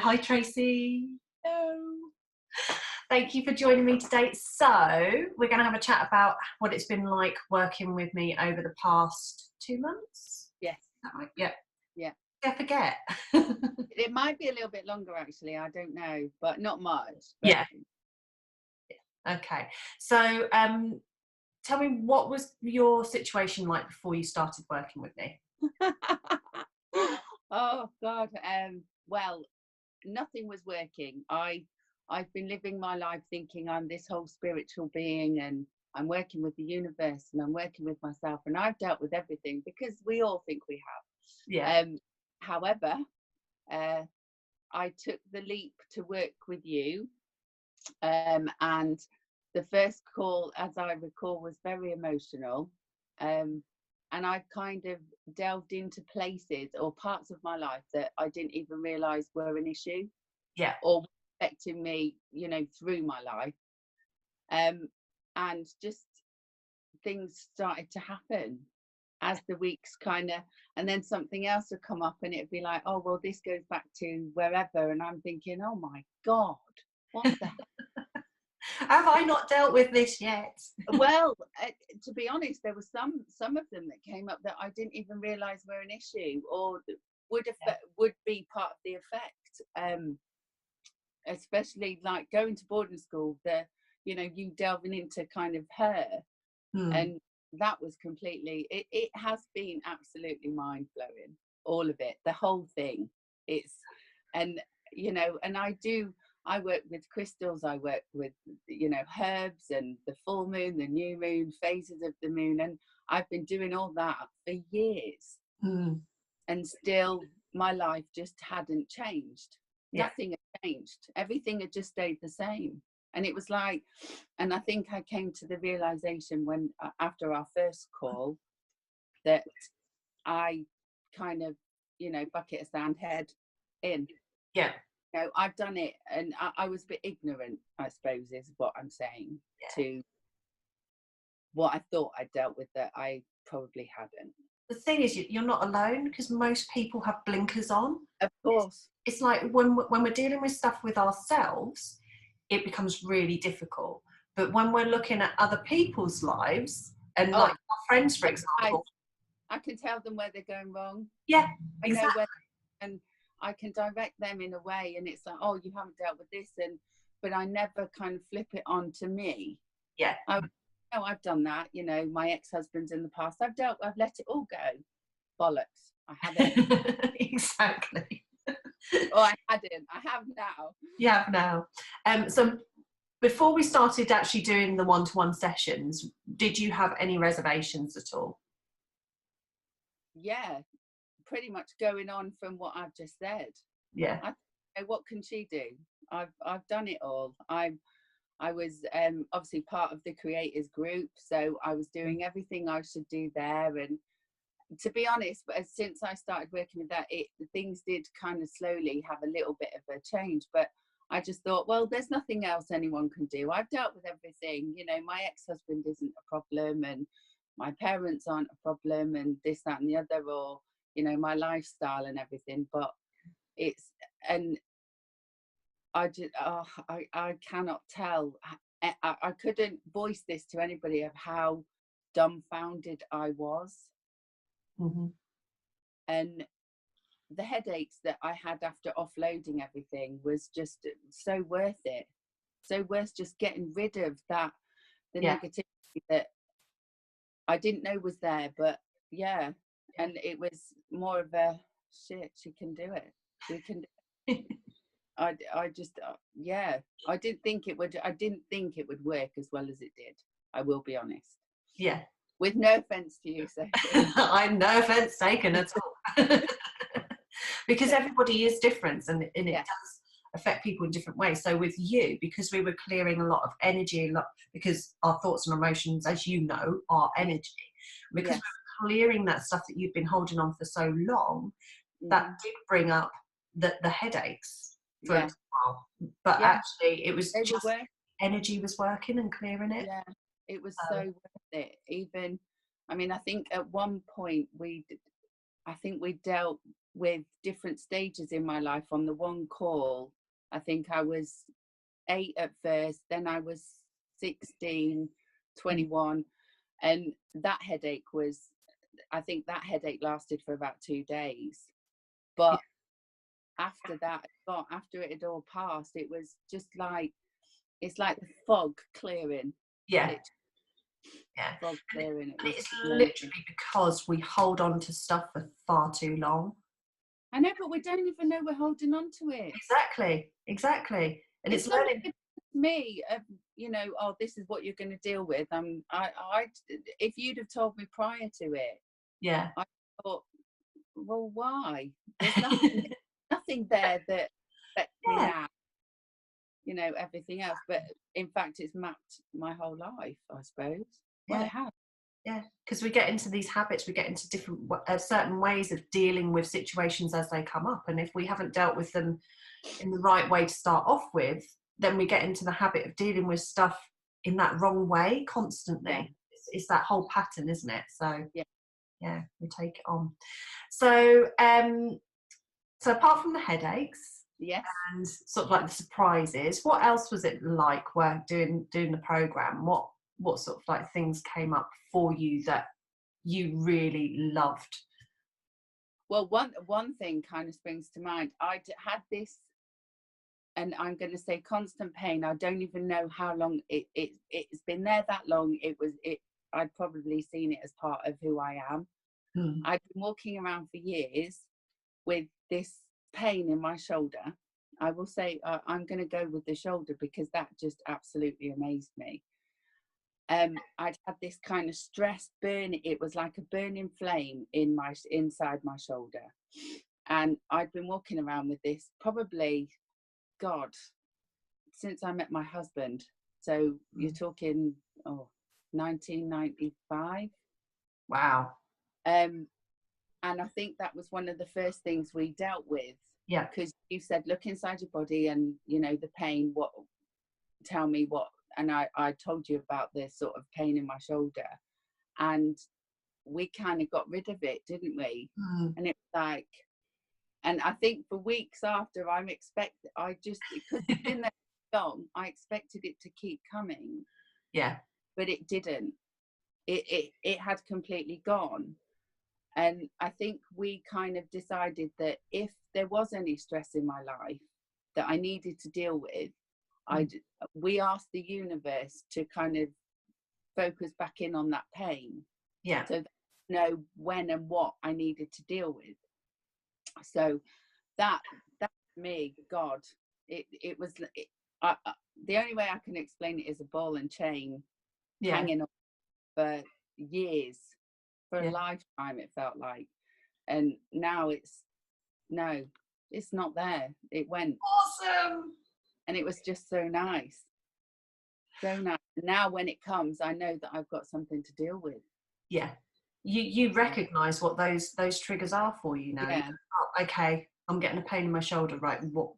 Hi, Tracey. Hello. Thank you for joining me today. So we're going to have a chat about what it's been like working with me over the past 2 months. Yes. Is that right? Yeah. Yeah. I forget. It might be a little bit longer, actually. I don't know, but not much. But... Yeah. Okay. So tell me, what was your situation like before you started working with me? Oh God. Well, nothing was working. I've been living my life thinking I'm this whole spiritual being, and I'm working with the universe, and I'm working with myself, and I've dealt with everything because we all think we have. Yeah. However, I took the leap to work with you, and the first call, as I recall, was very emotional. And I've kind of delved into places or parts of my life that I didn't even realize were an issue. Yeah. Or affecting me, through my life. And just things started to happen as the weeks and then something else would come up and it'd be like, oh, well, this goes back to wherever. And I'm thinking, oh my God, what the hell? Have I not dealt with this yet? Well, to be honest, there were some of them that came up that I didn't even realize were an issue or would be part of the effect. Especially like going to boarding school, you delving into kind of her. And that was completely, it has been absolutely mind-blowing, all of it, the whole thing. And I work with crystals, I work with herbs and the full moon, the new moon, phases of the moon, and I've been doing all that for years. And still my life just hadn't changed. Nothing had changed. Everything had just stayed the same. And it was like, and I think I came to the realization when, after our first call, that I kind of, bucket of sand, head in. Yeah. I've done it, and I was a bit ignorant, I suppose, is what I'm saying, to what I thought I dealt with that I probably hadn't. The thing is, you're not alone because most people have blinkers on. Of course. It's like when we're dealing with stuff with ourselves, it becomes really difficult. But when we're looking at other people's lives, and like our friends, for example, I can tell them where they're going wrong. Yeah, exactly. I know where, and I can direct them in a way, and it's like, oh, you haven't dealt with this, but I never kind of flip it on to me. Yeah. I've done that. My ex-husbands in the past, I've let it all go. Bollocks. I haven't. Exactly. Oh, I hadn't. I have now. You have now. So before we started actually doing the one-to-one sessions, did you have any reservations at all? Yeah, pretty much going on from what I've just said. Yeah. What can she do? I've done it all. I was obviously part of the creators group, so I was doing everything I should do there. And to be honest, since I started working with that, things did kind of slowly have a little bit of a change. But I just thought, well, there's nothing else anyone can do. I've dealt with everything. My ex-husband isn't a problem, and my parents aren't a problem, and this, that, and the other, or my lifestyle and everything. But I just, I cannot tell. I couldn't voice this to anybody of how dumbfounded I was. And the headaches that I had after offloading everything was just so worth it. So worth just getting rid of the negativity that I didn't know was there. But and it was more of a shit. She can do it. We can do it. I just I didn't think it would work as well as it did. I will be honest. Yeah. With no offense to you, Sophie. I'm no offense taken at all. Because everybody is different, and it does affect people in different ways. So with you, because we were clearing a lot of energy, because our thoughts and emotions, as you know, are energy. Because we were clearing that stuff that you've been holding on for so long, that did bring up the headaches for a while. But actually, it was just energy was working and clearing it. Yeah, it was so worth it. Even, I mean, I think at one point we dealt with different stages in my life. On the one call, I think I was 8 at first, then I was 16, 21, and that headache was, I think that headache lasted for about 2 days. But after that, after it had all passed, it was just like, it's like the fog clearing. Yeah. Literally. Yeah. Fog clearing. It's literally because we hold on to stuff for far too long. I know, but we don't even know we're holding on to it. Exactly. And it's not learning. Me, you know, oh, this is what you're going to deal with. If you'd have told me prior to it, yeah, I thought, well, why? There's nothing there that affects me now. You know, everything else. But in fact, it's mapped my whole life, I suppose. Well, it has. Yeah, because we get into these habits, we get into different certain ways of dealing with situations as they come up, and if we haven't dealt with them in the right way to start off with, then we get into the habit of dealing with stuff in that wrong way constantly. It's that whole pattern, isn't it? So yeah, we take it on. So so apart from the headaches, and sort of like the surprises, what else was it like doing the program? What sort of like things came up for you that you really loved? Well, one thing kind of springs to mind. I had this, and I'm going to say constant pain. I don't even know how long it's been there that long. I'd probably seen it as part of who I am. I've been walking around for years with this pain in my shoulder. I will say I'm going to go with the shoulder because that just absolutely amazed me. I'd had this kind of stress burn. It was like a burning flame inside my shoulder, and I'd been walking around with this probably, God, since I met my husband. So you're talking 1995. Wow. And I think that was one of the first things we dealt with. Yeah. Because you said, look inside your body, and you know the pain. Tell me what. And I told you about this sort of pain in my shoulder, and we kind of got rid of it, didn't we? And it's like, and I think for weeks after, because it's been there long, I expected it to keep coming. Yeah. But it didn't. It had completely gone. And I think we kind of decided that if there was any stress in my life that I needed to deal with, we asked the universe to kind of focus back in on that pain. Yeah. So that I know when and what I needed to deal with. So that me, God, it was the only way I can explain it is a ball and chain hanging on for years, for a lifetime, it felt like. And now it's not there. It went. Awesome. And it was just so nice. So nice. Now when it comes, I know that I've got something to deal with. Yeah. You recognize what those triggers are for you now. Yeah. Oh, okay, I'm getting a pain in my shoulder, right? What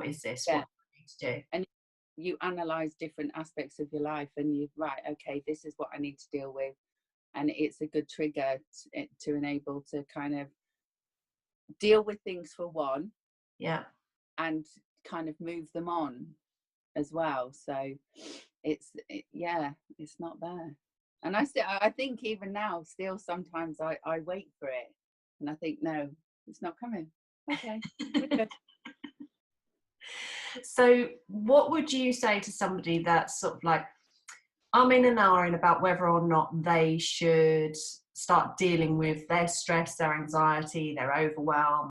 is this? Yeah. What do I need to do? And you analyze different aspects of your life, and you okay, this is what I need to deal with, and it's a good trigger to enable to kind of deal with things for one, and kind of move them on as well. So it's not there. And I think even now, still sometimes I wait for it, and I think, no, it's not coming. Okay. So what would you say to somebody that's sort of like, I'm in and ahhing about whether or not they should start dealing with their stress, their anxiety, their overwhelm,